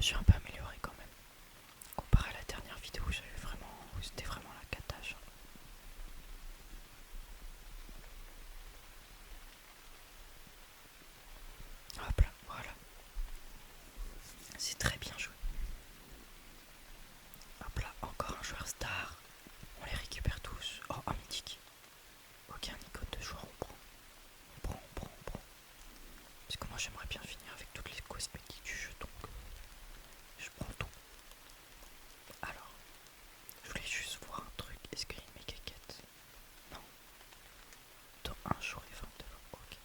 suis un peu amélioré quand même. Comparé à la dernière vidéo, c'était vraiment la cata, genre. Hop là, voilà. C'est très bien joué. Hop là, encore un joueur star. On les récupère tous. Oh, un mythique. Ok, un icône de joueur, on prend. On prend. Parce que moi j'aimerais bien finir avec toutes les cosmétiques du jeu, donc je prends tout. Alors, je voulais juste voir un truc. Est-ce qu'il y a une méga quête? Non. Dans un jour et 22 heures. Ok.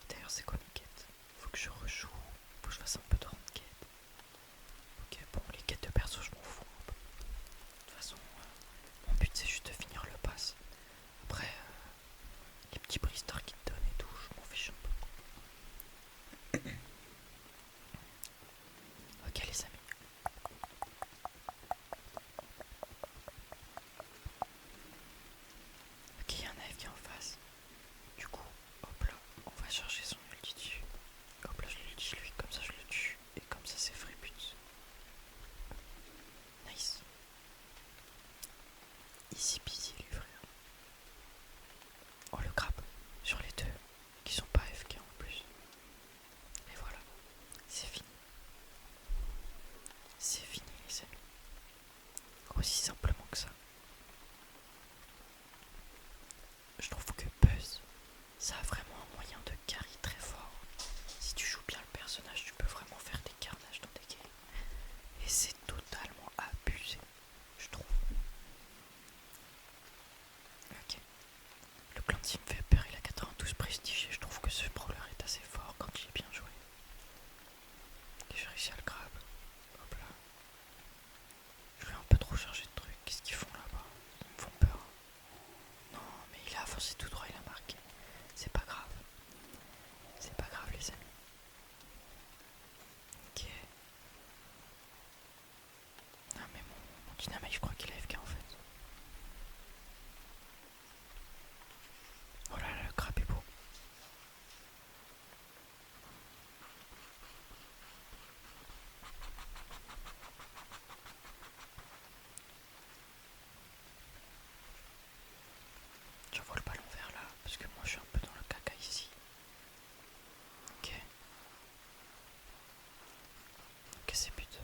D'ailleurs, c'est quoi mes quêtes? Faut que je rejoue. Faut que je fasse un peu de ranked. Ok, bon, les quêtes de perso, je m'en fous un peu. De toute façon, mon but c'est juste de finir le pass. Après, les petits prix stars qui te donnent et tout, je m'en fiche un peu. Ok, les amis. Ok, il y a un AFK en face. Du coup, hop là, on va chercher son ulti dessus. Hop là, je l'ulti lui, comme ça je le tue. Et comme ça, c'est free but. Nice. Easy peasy, les frères. Oh, le crabe. Sur les deux, qui sont pas AFK en plus. Et voilà, c'est fini. C'est fini, les amis. Aussi simplement que ça. Je trouve que Buzz, ça a vraiment un moyen de carry très fort. Si tu joues bien le personnage, tu peux vraiment faire des carnages dans des games. Et c'est totalement abusé, je trouve. Ok. Le clan Team fait peur, il a 92 prestige et je trouve que ce brawler est assez fort quand il est bien joué. Et j'ai réussi à le grab. Hop là. Je vais un peu trop charger de trucs. Qu'est-ce qu'ils font là-bas? Ils me font peur. Non, mais il a avancé tout droit, il a marqué. C'est pas grave. C'est pas grave, les amis. Ok. Non, mais mon dynamite, je crois qu'il a FK en fait. Oh là là, le crabe est beau. J'envoie le ballon vers là, parce que moi je suis un peu dans le caca ici. Ok. Ok, c'est but.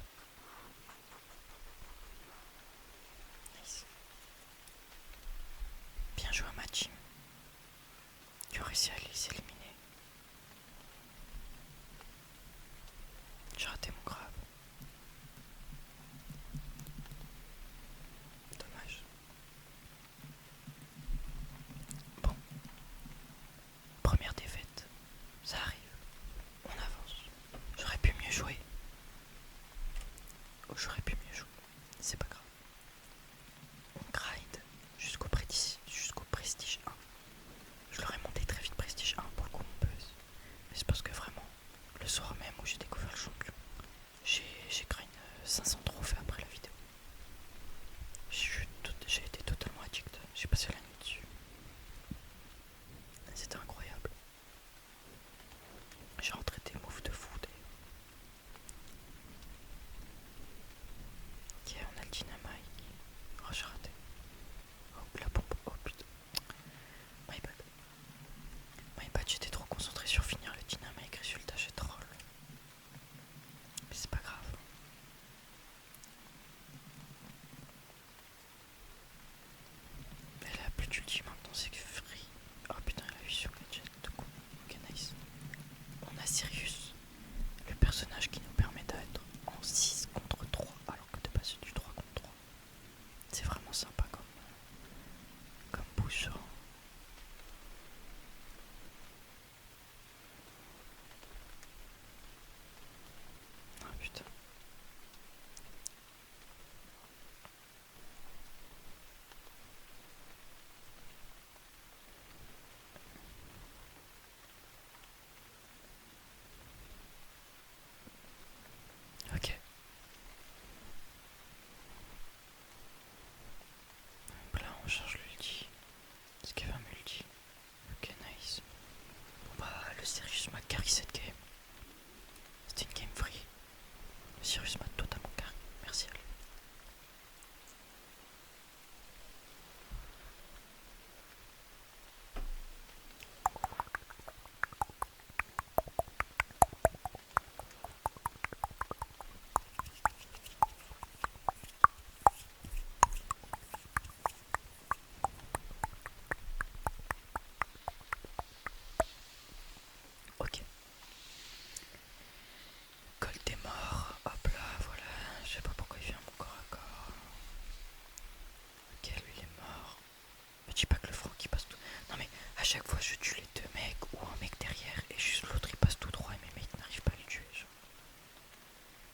chaque fois je tue les deux mecs ou un mec derrière et juste l'autre il passe tout droit et mes mecs n'arrivent pas à le tuer. Genre.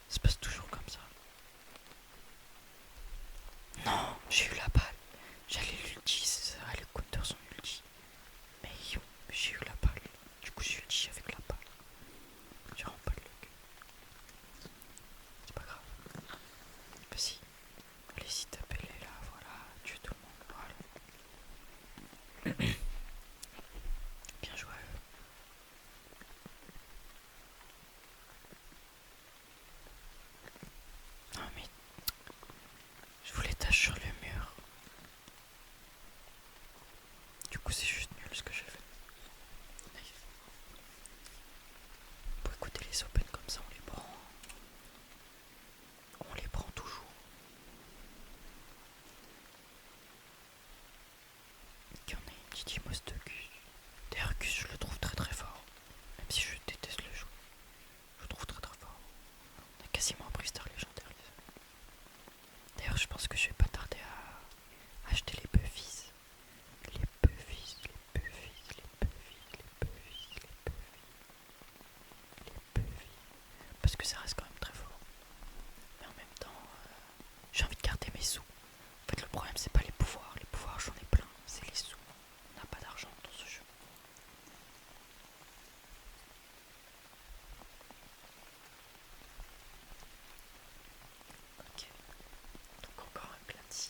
Ça se passe toujours comme ça. Non, j'ai eu la balle. J'allais l'ulti, ça allait counter son ulti. Mais yo, j'ai eu la balle. Du coup j'ai ulti avec la balle. J'ai vraiment pas de luck. C'est pas grave. Vas-y. Allez-y, tapez-les là, voilà. Tuez tout le monde, voilà. Bien joué à eux. Non mais je voulais tâche sur le mur. Du coup c'est juste nul ce que j'ai fait. Nice. Pour écouter les open comme ça on les prend. On les prend toujours. Qu'il y en a une petite imos de Gus. D'ailleurs Gus je le trouve très très fort. Même si je déteste le jeu. Je le trouve très très fort. On a quasiment un Bristar légendaire. D'ailleurs je pense que je vais pas tarder à acheter les Buffies. Les Buffies, les Buffies, les Buffies, les Buffies, les Buffies, les Buffies. Parce que ça reste quand même très fort. Mais en même temps, j'ai envie de garder mes sous. En fait le problème c'est pas les pouvoirs. Les pouvoirs j'en ai plein, c'est les sous. On n'a pas d'argent dans ce jeu. Ok. Donc encore un Clancy.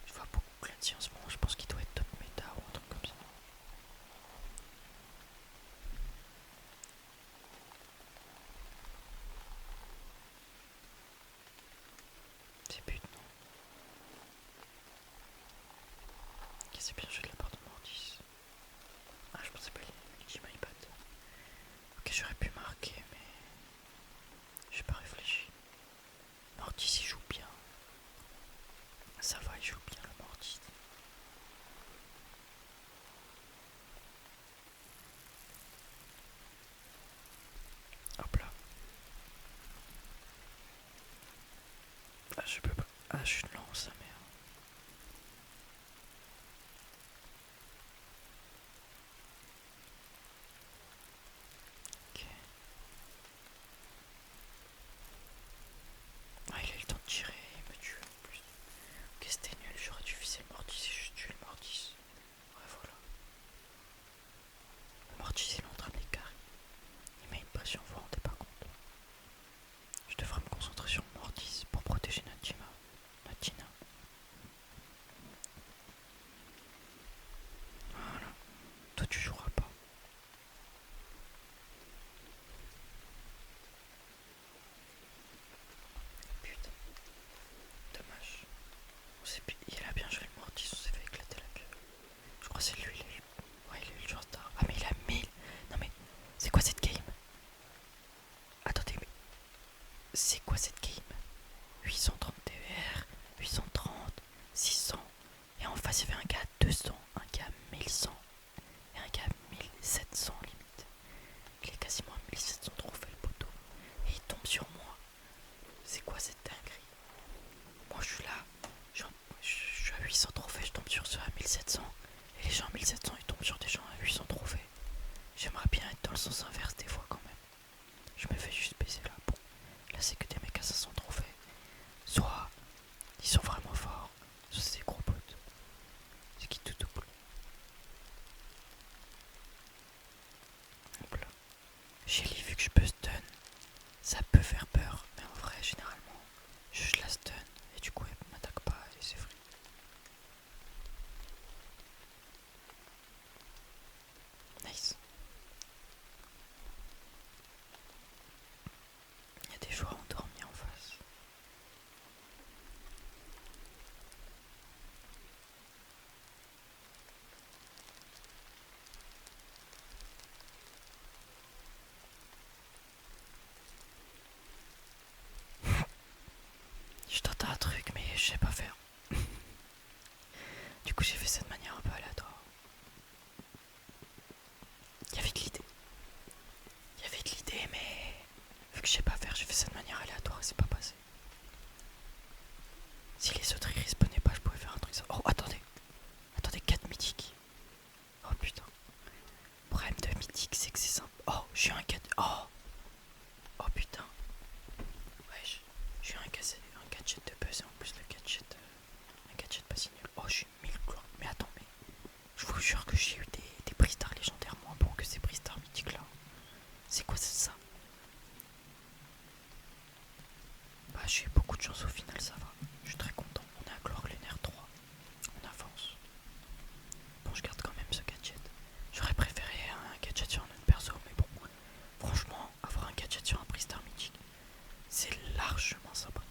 Je vois beaucoup Clancy en ce moment, je pense qu'il doit être top méta ou un truc comme ça. C'est but, non? Ok, c'est bien joué de la part de Mortis. Ah, je pensais pas qu'il m'aille battre. Ok, j'aurais pu marquer, mais j'ai pas réfléchi. Mortis il joue bien. Ça va, il joue bien le Mortis. Hop là. Ah, je peux pas. Ah, je lance sa mère. Ok. Ah, il a eu le temps de tirer et il me tue en plus. Ok, c'était nul, j'aurais dû viser le Mortis et je tue le Mortis. Ouais, voilà. Le Mortis, il est en train de les carrer. Il met une pression, vous vous rendez pas compte. Je devrais me concentrer sur le Mortis pour protéger notre Tina. Voilà. Toi, tu joueras pas. Putain. Dommage. Il a bien joué le Mortis, on s'est fait éclater la gueule. Je crois que c'est lui, il a eu. Ouais, il a eu le joueur star. Ah, mais il a 1000. Non, mais c'est quoi cette game? Attendez, mais c'est quoi cette game? 830 TVR, 830, 600. Et en face, il y avait un gars à 200, un gars à 1100 et un gars à 1700 limite. Il est quasiment à 1700 trophées le poteau. Et il tombe sur moi. C'est quoi cette dinguerie? Moi, je suis là. Je suis à 800 trophées, je tombe sur ceux à 1700. Et les gens à 1700, ils tombent sur des gens à 800 trophées. J'aimerais bien être dans le sens inverse des fois quand même. Je me fais juste baiser là. Bon, là c'est que des mecs à 500 trophées. Soit ils sont vraiment forts, soit c'est des gros potes. C'est qui tout double. Hop là. Shelly, vu que je peux stun, ça peut faire peur. Mais en vrai, généralement, je la stun. Et du coup, elle m'attaque pas et c'est free. Nice. Il y a des joueurs endormis en face. Je t'entends j'ai eu beaucoup de chance au final, ça va. Je suis très content. On est à Glorglener 3. On avance. Bon, je garde quand même ce gadget. J'aurais préféré un gadget sur un autre perso, mais bon. Franchement, avoir un gadget sur un Pristar mythique, c'est largement sympa.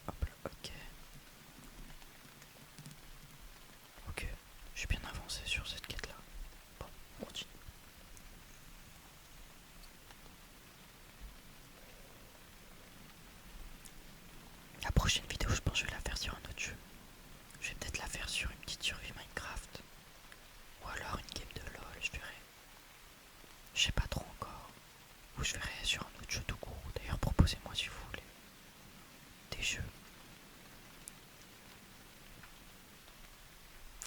Hop là, ok. Ok, j'ai bien avancé sur cette quête là. Bon, on continue. La prochaine vidéo, je pense que je vais la faire sur un autre jeu. Je vais peut-être la faire sur une petite survie Minecraft. Ou alors une game de LOL, je verrai. Je sais pas trop encore. Ou je verrai sur un autre jeu tout court. D'ailleurs, proposez-moi si vous voulez des jeux.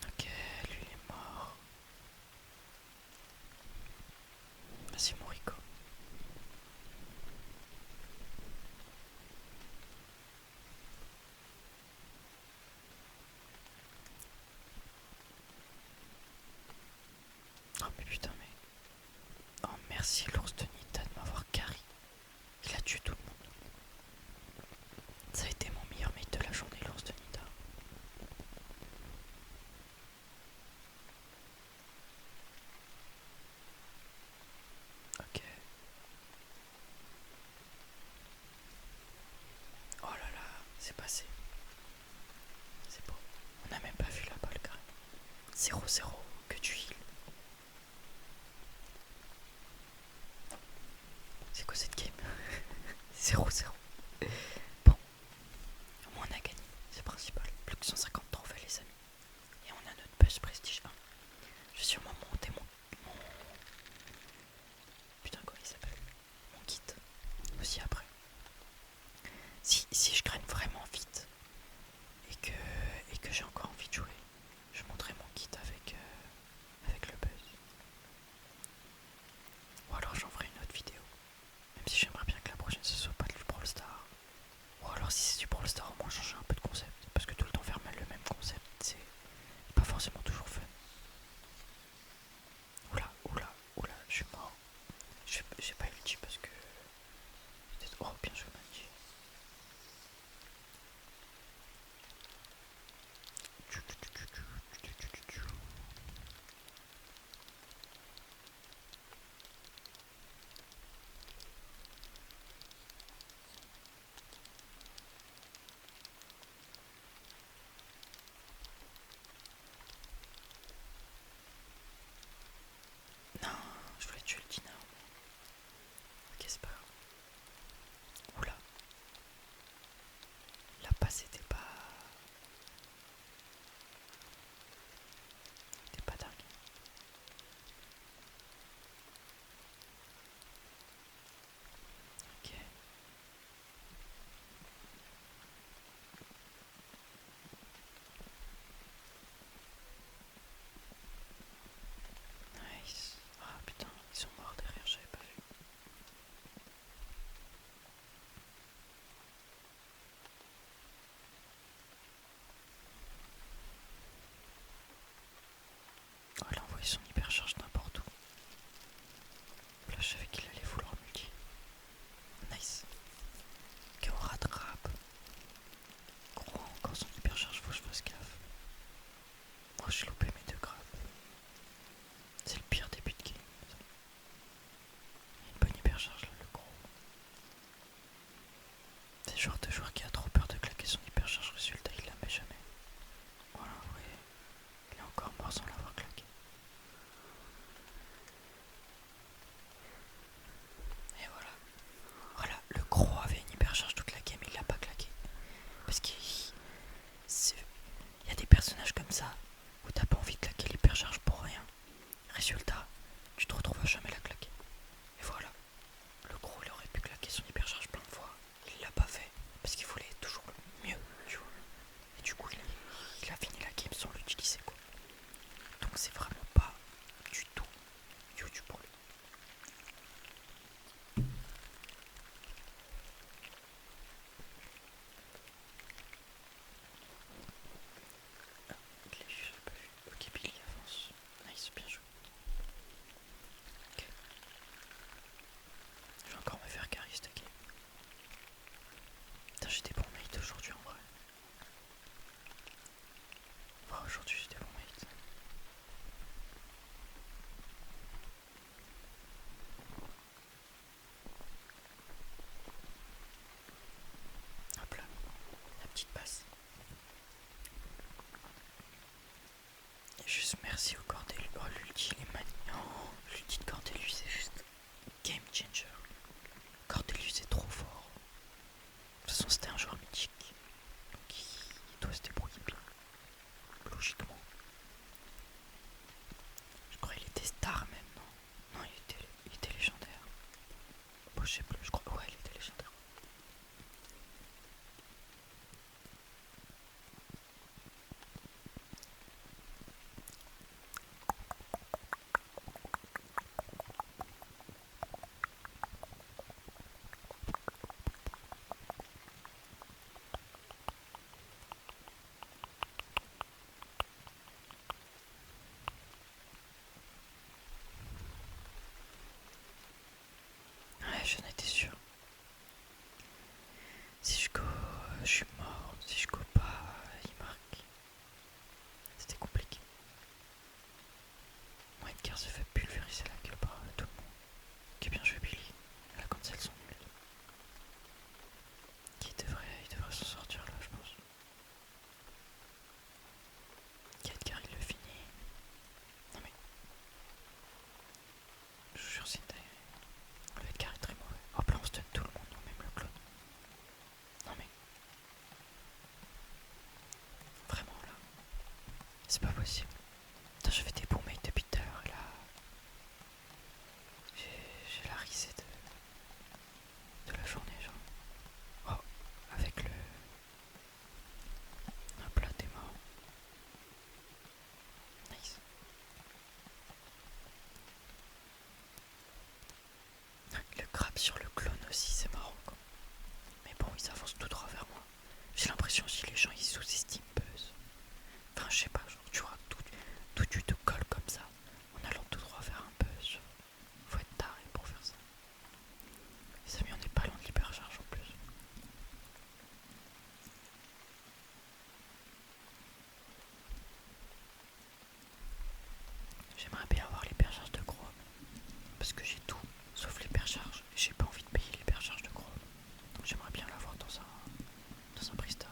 Ok, lui il est mort. Vas-y, mon Rico. Oh mais putain, mais... Oh merci l'ours de Nita de m'avoir carry. Il a tué tout le monde. Ça a été mon meilleur mate de la journée, l'ours de Nita. Ok. Oh là là, c'est passé. C'est beau. On n'a même pas vu la balle carrément. 0-0, que tu heal. C'est quoi cette game? 0-0. Bon, au moins on a gagné, c'est principal. Plus que 150 trophées les amis. Et on a notre buzz prestige 1. Je vais sûrement monter mon... Putain, comment il s'appelle? Mon kit. Aussi après. Si je graine vraiment vite et que j'ai encore envie de jouer, je montrerai mon kit avec le buzz. Ou alors j'en ferai une autre vidéo. Même si j'aimerais bien que la prochaine ce soit pas du Brawl Star. Ou alors si c'est du Brawl Star, au moins changer un peu de concept. Parce que tout le temps faire mal le même concept, c'est pas forcément toujours fun. Oula, oula, oula, je suis mort. J'ai pas ulti parce que... Oh, bien joué Manji. Non, je voulais tuer le dino. Ok, c'est pas grave. Oula. La passe était pas... Était pas dingue. Ok. Nice. Ah putain, ils sont morts derrière, j'avais pas vu. Oh, il a envoyé son hypercharge n'importe où. Là, je savais qu'il allait vouloir multi. Nice. Ok, on rattrape. Gros, encore son hypercharge, faut que je fasse gaffe. Oh, j'ai loupé mes 2 grabs. C'est le pire début de game. Il y a une bonne hypercharge là, le gros. C'est le genre de joueur qui a trop peur de claquer son hypercharge, résultat il la met jamais. Voilà, vous voyez, il est encore mort sans l'avoir claqué. Et voilà. Voilà, le gros avait une hypercharge toute la game, il l'a pas claqué. Parce qu'il y a des personnages comme ça où t'as pas envie de claquer l'hypercharge pour rien. Résultat, tu te retrouves à jamais la claquer. Et voilà. Le gros, il aurait pu claquer son hypercharge plein de fois. Il l'a pas fait parce qu'il voulait toujours le mieux, tu vois. Et du coup, il a fini la game sans l'utiliser, quoi. Donc c'est vraiment pas du tout YouTube pour lui. Ah, il l'a juste pas vu. Ok, Billy avance. Nice, bien joué. Ok. Je vais encore me faire carry cette game. Bon, je sais plus, je crois. Ouais, elle était légendaire. Ouais, j'en étais sûr. Si je go, je suis mort. Si je go pas, il marque. C'était compliqué. Moi, Edgar se fait pulvériser la gueule par tout le monde. Qui bien joué Billy. Là, quand elles sont nulles. Il devrait s'en sortir là, je pense. Edgar, il le finit. Non mais, je vous jure, c'est une dinguerie. Le Edgar est très mauvais. Hop là, on stun tout le monde, même le clone. Non mais, vraiment là, c'est pas possible. Putain, je fais des bons mates depuis tout à l'heure et là, j'ai la risée de la journée, genre. Oh, avec le... Hop là, t'es mort. Nice. Le crabe sur le clone aussi, c'est marrant quoi. Mais bon, ils avancent tout droit vers moi. J'ai l'impression si les gens ils sous-estiment Buzz. Enfin, je sais pas, genre tu vois, tout tu te colles comme ça en allant tout droit vers un Buzz. Faut être taré pour faire ça. Les amis, on est pas loin de l'hypercharge en plus. J'aimerais bien avoir l'hypercharge de Chrome. Parce que j'ai tout, sauf l'hypercharge. Et j'ai pas envie de payer l'hypercharge de Chrome. Donc j'aimerais bien l'avoir dans un Pristar.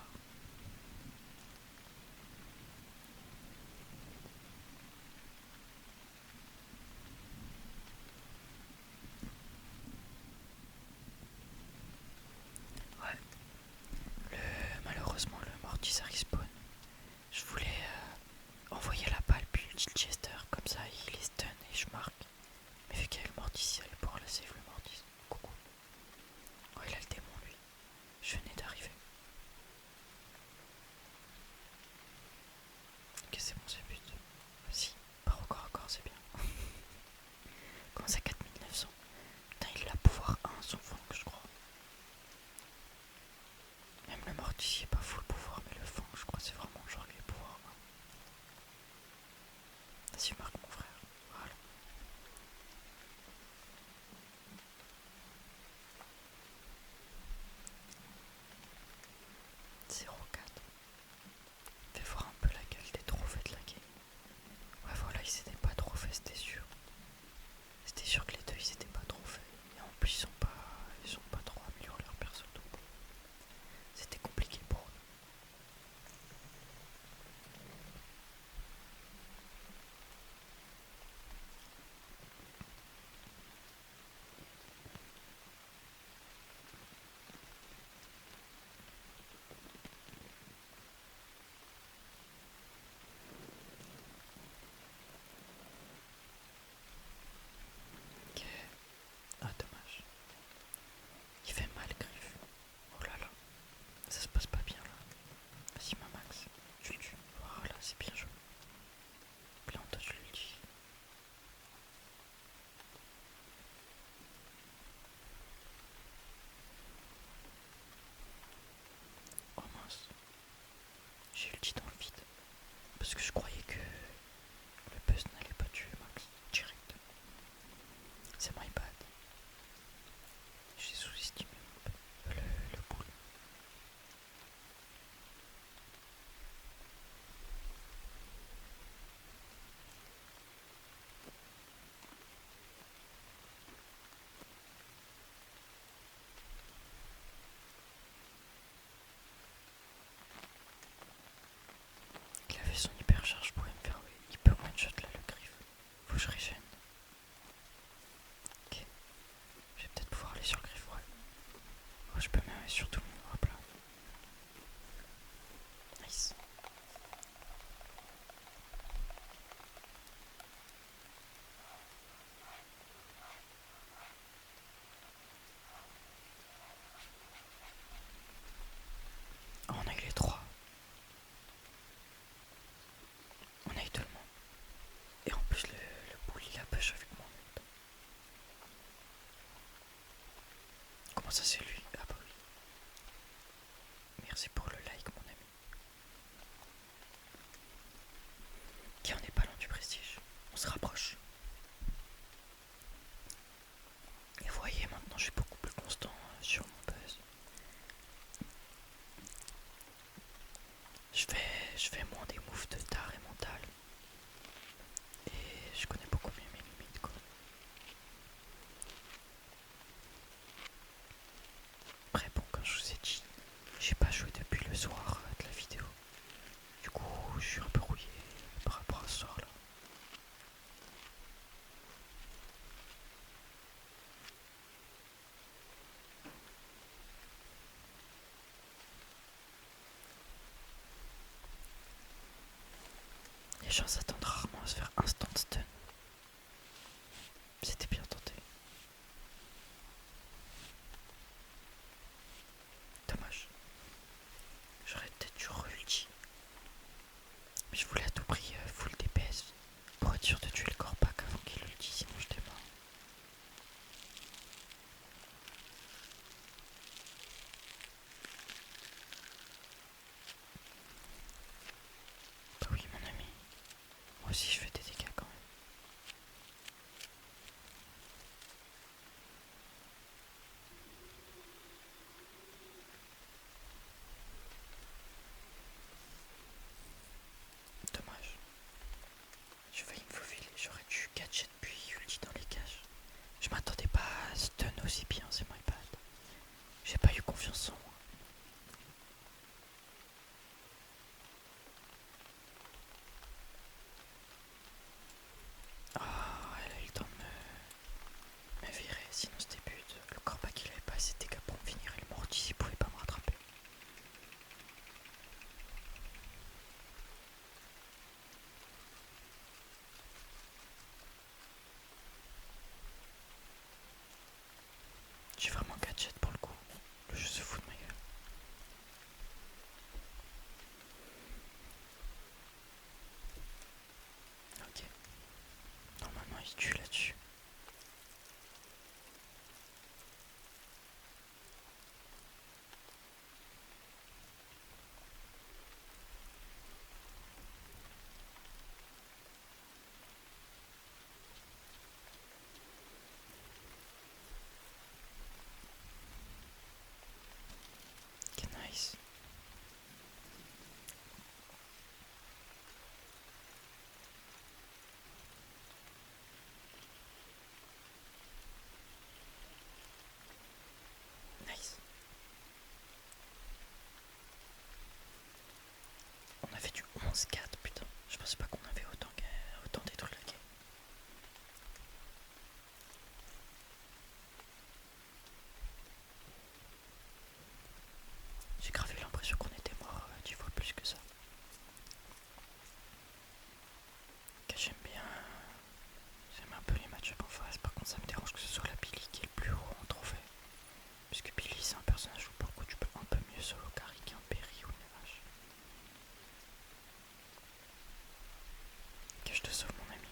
Oh, ça c'est lui. Ah bah oui. Merci pour le like, mon ami. Ok, on n'est pas loin du prestige. On se rapproche. Et vous voyez, maintenant je suis beaucoup plus constant sur mon buzz. Je fais moins des moves de tard et mental. Et je connais beaucoup mieux mes limites, quoi. Après, bon, comme je vous ai dit, j'ai pas joué depuis le soir de la vidéo. Du coup, je suis un peu rouillé par rapport à ce soir-là. Les gens s'attendent rarement à se faire instant stun. C'était bien tenté. Dommage. J'aurais peut-être dû re-ulti. Mais je voulais à tout prix full DPS pour être sûr de tuer le Corpac avant qu'il ulti, sinon j'étais mort. Bah oui, mon ami. Moi aussi, je fais des dégâts quand même. Dommage. J'ai failli me faufiler. J'aurais dû gadget puis ulti dans les cages. Je m'attendais pas à stun aussi bien, c'est my bad. J'ai pas eu confiance en moi. Ah, elle a eu le temps de me virer, sinon c'était but. Le Corpac il avait pas assez de dégâts pour me finir et le Mortis il pouvait pas me rattraper. J'ai vraiment gadget pour le coup. Le jeu se fout de ma gueule. Ok. Normalement il tue là-dessus. Ok, nice. Nice. On avait du 11-4, putain. Je pensais pas qu'on avait autant détruit la game. J'ai grave eu l'impression qu'on était mort 10 fois plus que ça. Ok, j'aime un peu les match-ups en face. Par contre, ça me dérange que ce soit la Billy qui est le plus haut en trophée. Puisque Billy, c'est un personnage où pour le coup tu peux un peu mieux solo carry qu'un Perry ou une vache. Ok, je te sauve, mon ami.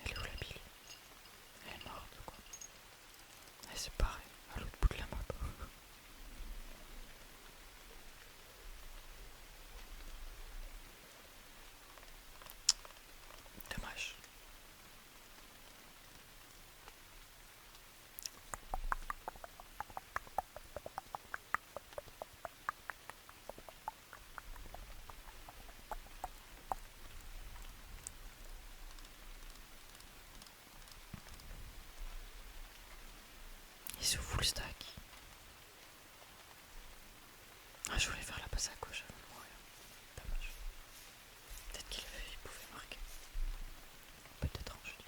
Elle est où la Billy? Elle est morte ou quoi? Ouais, c'est pareil, à l'autre bout de la map. Dommage. Il se full stack. Ah, je voulais faire la passe à gauche avant de mourir. Dommage. Peut-être il pouvait marquer. Peut-être en chute.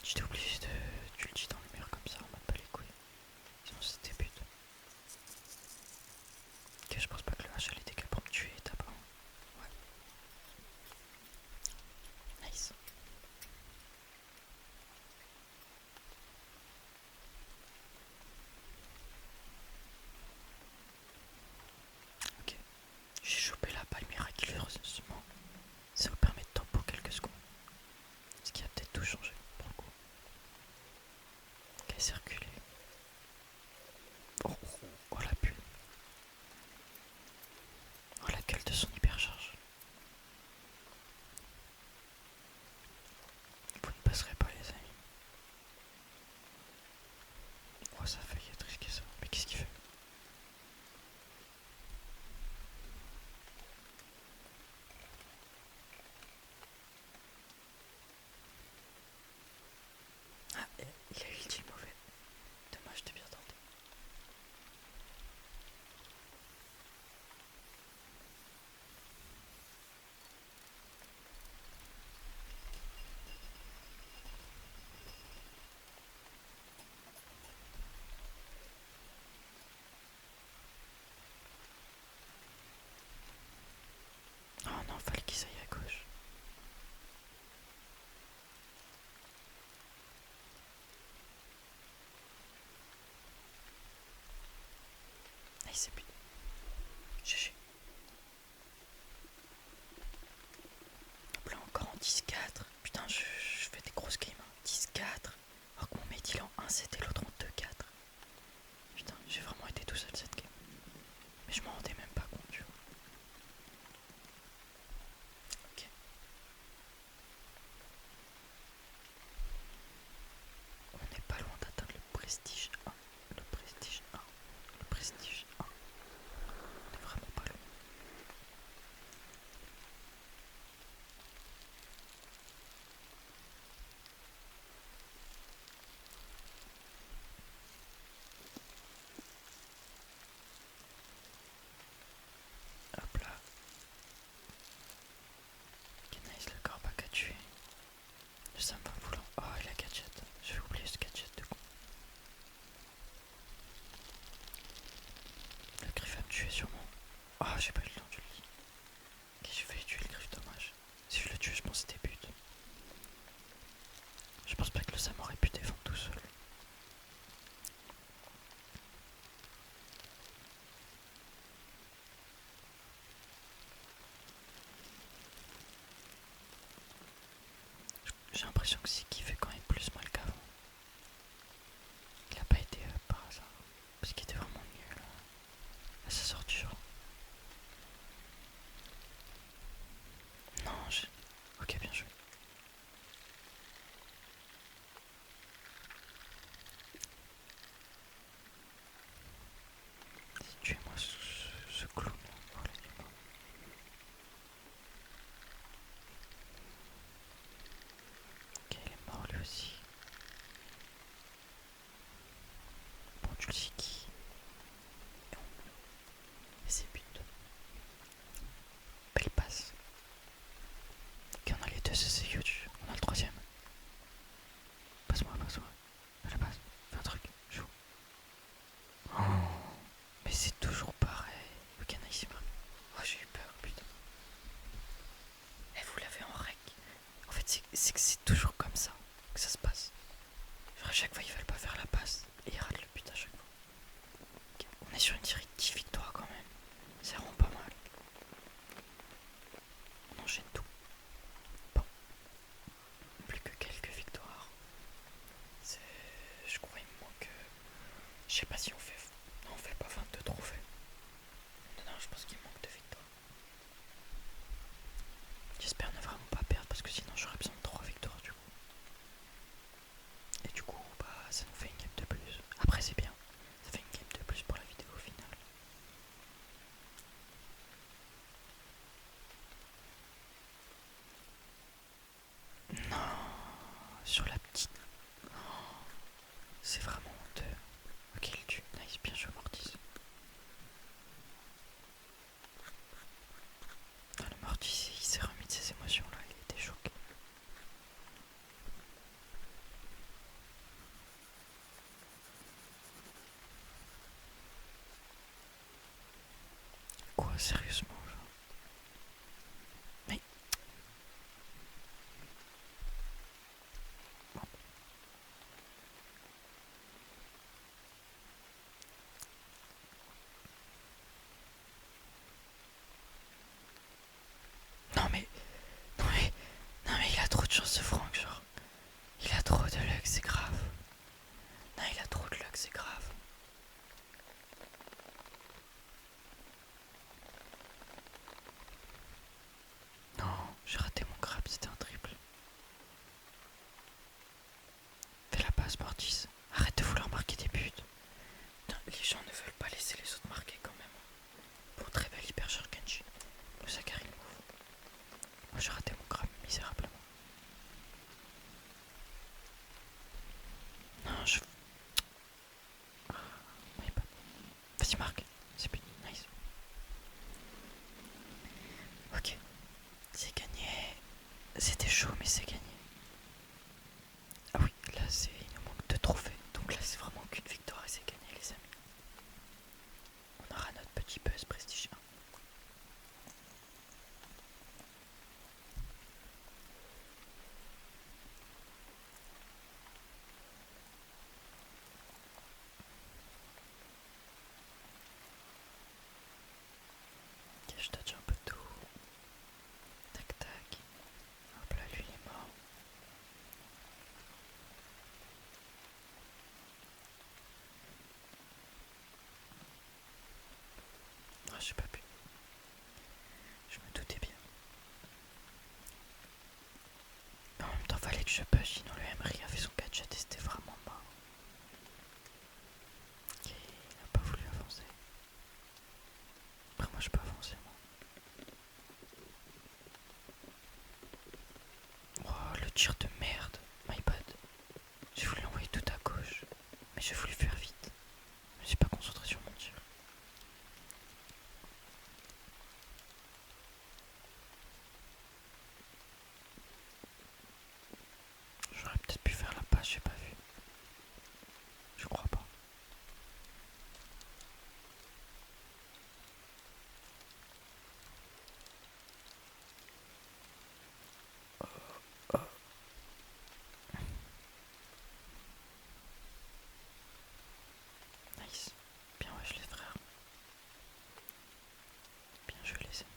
J'étais obligé d'ulti dans le mur comme ça, en mode pas les couilles. Sinon c'était but. Ok, je pense pas que le H a les dégâts pour me tuer, t'as pas. Ouais. Nice. Ok. J'ai chopé la balle miraculeusement. 15-7 et l'autre en 2-4. Putain, j'ai vraiment été tout seul cette game. Mais je m'en rendais même pas compte, tu vois. Ok. On n'est pas loin d'atteindre le prestige 1. Le prestige 1. Le prestige 1. On est vraiment pas loin. Hop là. Ok, nice, le corbac a tué. Le Sam va voulant. Oh, il a gadget. Je vais oublier ce gadget de con. Le griffe va me tuer sûrement. Oh, j'ai pas eu le temps, tu le dis. Ok, j'ai failli tuer le griffe, dommage. Si je le tue, je pense que c'était but. Je pense pas que le Sam aurait pu défendre tout seul. J'ai l'impression que c'est qu'il fait quand même plus mal qu'avant. Il a pas été par hasard. Parce qu'il était vraiment nul à sa sortie. Non, j'ai... Ok, bien joué. Tuez-moi ce clown. Voilà, il est mort. Ok, il est mort lui aussi. Bon, tu le sais qui. Et c'est but. Belle passe. Ok, on a les deux, c'est huge. On a le troisième. Passe-moi, passe-moi. Je passe. Fais un truc. Joue. Oh, mais c'est toujours pareil. Ok, nice. Oh, j'ai eu peur, putain. Eh, vous l'avez en rec. En fait, c'est que c'est toujours comme ça que ça se passe. Genre, à chaque fois, ils veulent pas faire la passe. Et ils ratent le but à chaque fois. Okay. On est sur une série de 10 victoires quand même. Ça rend pas mal. On enchaîne tout. Bon. Plus que quelques victoires. C'est... Je crois il me manque... Je sais pas si on fait... Non, on fait pas 22 trophées. Non, je pense qu'il me manque de victoires. J'espère ne vraiment pas perdre parce que sinon j'aurais besoin de 3 victoires du coup. Et du coup, bah ça nous fait une game de plus. Après c'est bien. Ça fait une game de plus pour la vidéo finale. Non, sur la petite. Oh, c'est vraiment honteux. Ok, il tue. Nice, bien joué Mortis. Ah, le Mortis, il s'est remis de ses émotions là, il était choqué. Quoi, sérieusement, genre? Mais... Bon. Non mais... Non mais... Non mais il a trop de chance ce Franck, genre. Il a trop de luck, c'est grave. Non, il a trop de luck, c'est grave. Non, j'ai raté mon grab, c'était un triple. Fais la passe, Mortis. Arrête de vouloir marquer des buts. Putain, les gens ne veulent pas laisser les autres marquer quand même. Bon, très belle hyper Genji. Le Zakari le move. Moi j'ai raté mon grab misérablement. fallait que je push, sinon le Emery a fait son gadget et c'était vraiment mort. Ok, il n'a pas voulu avancer. Après moi je peux avancer moi. Oh le tir de merde, my bad. J'ai voulu l'envoyer tout à gauche, mais j'ai voulu faire vite. Je me suis pas concentré sur mon tir. J'aurais peut-être pu faire la passe, j'ai pas vu. Je crois pas. Nice. Bien ouais, je les frères. Bien joué les amis.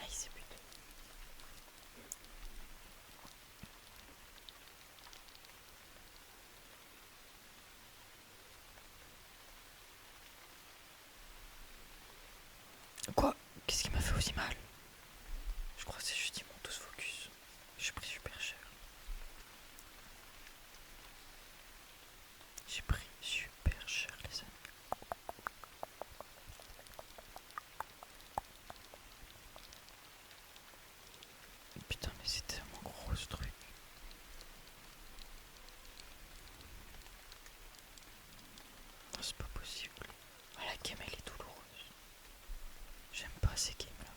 Nice, c'est but. Quoi? Qu'est-ce qui m'a fait aussi mal? Je crois que c'est juste ils m'ont tous focus. J'ai pris super cher. J'ai pris super cher les amis. Putain mais c'est tellement gros ce truc. Oh, c'est pas possible. Ah, la game elle est douloureuse. J'aime pas ces games là.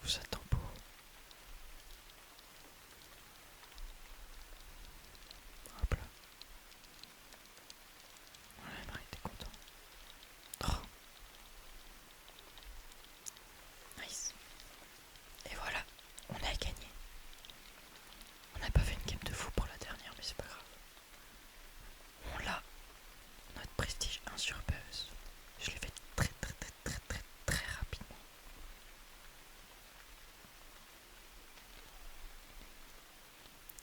Vous attend pas. Hop là. Voilà, Emery était content. Oh. Nice. Et voilà, on a gagné. On n'a pas fait une game de fou pour la dernière, mais c'est pas grave. On l'a. Notre prestige 1 sur Buzz. Je l'ai fait très rapidement.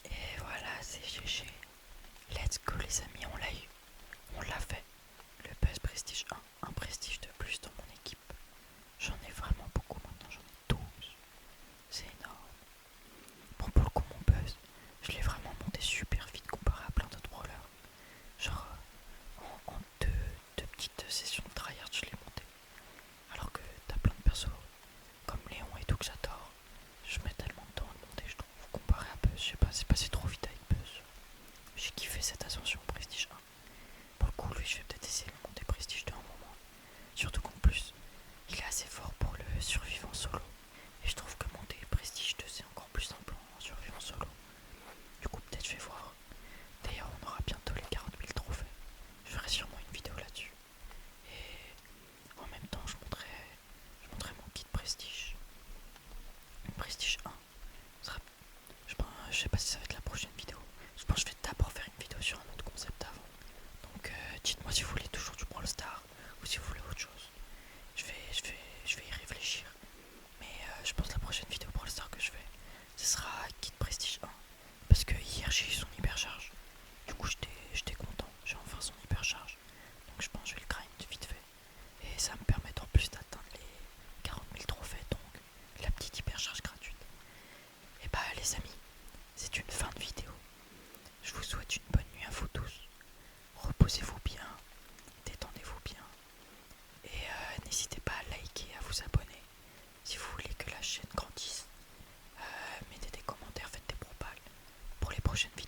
Et voilà, c'est GG. Let's go les amis, on l'a eu. On l'a fait. Le Buzz Prestige 1, un prestige de plus dans mon équipe. J'en ai vraiment beaucoup maintenant, j'en ai 12. C'est énorme. Bon, pour le coup, mon Buzz, je l'ai vraiment monté super vite comparé à plein d'autres brawlers. Genre, en deux petites sessions de tryhard, je l'ai monté. Alors que t'as plein de persos comme Léon et tout que j'adore. Je mets tellement de temps à le monter, je trouve. Comparé à Buzz, je sais pas, c'est passé trop vite avec Buzz. J'ai kiffé cette ascension au Prestige 1. Pour le coup, lui, je vais peut-être essayer de monter Prestige 2 un moment. Surtout qu'en plus, il est assez fort pour le survivant solo. Et je trouve que monter Prestige 2, c'est encore plus simple en survivant solo. Du coup, peut-être je vais voir. D'ailleurs, on aura bientôt les 40 000 trophées. Je ferai sûrement une vidéo là-dessus. Et en même temps, je montrerai mon kit Prestige. Prestige 1. Je sais pas si ça va être la prochaine vidéo. Je pense que je vais d'abord faire une vidéo sur un autre concept avant. Donc dites-moi si vous voulez toujours du Brawl Stars ou si vous voulez autre chose. Je vais y réfléchir. Mais je pense que la prochaine vidéo Brawl Stars que je fais, ce sera Kit Prestige 1. Parce que hier j'ai eu son hypercharge. Du coup j'étais content, j'ai enfin son hypercharge. Donc je pense que je vais le grind vite fait. Et ça me permet en plus d'atteindre les 40 000 trophées, donc la petite hypercharge gratuite. Et bah les amis, c'est une fin de vidéo. Je vous souhaite une bonne nuit à vous tous. Reposez-vous bien, détendez-vous bien. Et n'hésitez pas à liker, à vous abonner. Si vous voulez que la chaîne grandisse, mettez des commentaires, faites des propals pour les prochaines vidéos.